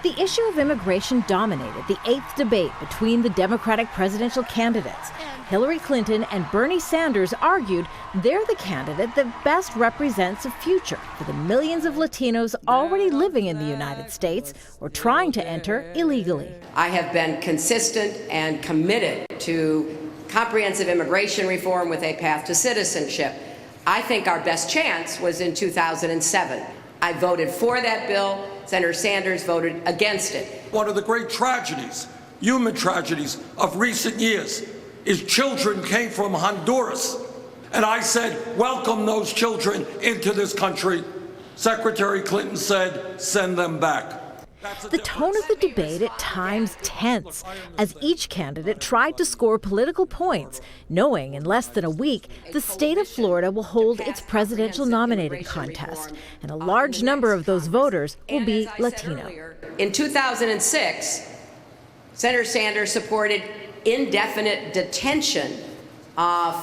The issue of immigration dominated the 8th debate between the Democratic presidential candidates. Hillary Clinton and Bernie Sanders argued they're the candidate that best represents a future for the millions of Latinos already living in the United States or trying to enter illegally. I have been consistent and committed to comprehensive immigration reform with a path to citizenship. I think our best chance was in 2007. I voted for that bill. Senator Sanders voted against it. One of the great tragedies, human tragedies of recent years, is children came from Honduras. And I said, welcome those children into this country. Secretary Clinton said, send them back. The tone of the debate at times tense, as each candidate tried to score political points, knowing in less than a week the state of Florida will hold its presidential nominating contest, and a large number of those voters will be Latino. In 2006, Senator Sanders supported indefinite detention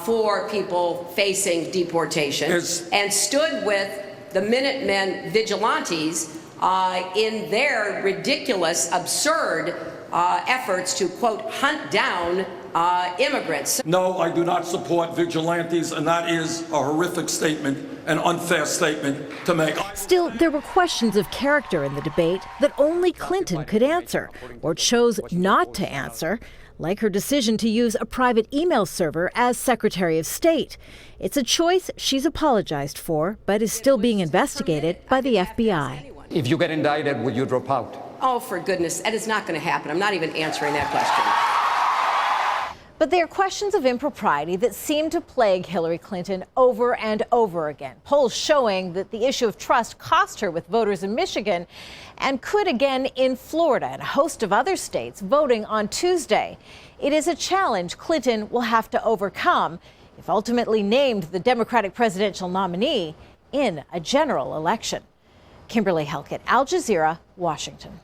for people facing deportation and stood with the Minutemen vigilantes in their ridiculous, absurd efforts to, quote, hunt down immigrants. No, I do not support vigilantes, and that is a horrific statement, an unfair statement to make. Still, there were questions of character in the debate that only Clinton could answer, or chose not to answer, like her decision to use a private email server as Secretary of State. It's a choice she's apologized for, but is still being investigated by the FBI. If you get indicted, would you drop out? Oh, for goodness, that is not going to happen. I'm not even answering that question. But they are questions of impropriety that seem to plague Hillary Clinton over and over again. Polls showing that the issue of trust cost her with voters in Michigan and could again in Florida and a host of other states voting on Tuesday. It is a challenge Clinton will have to overcome if ultimately named the Democratic presidential nominee in a general election. Kimberly Helkett, Al Jazeera, Washington.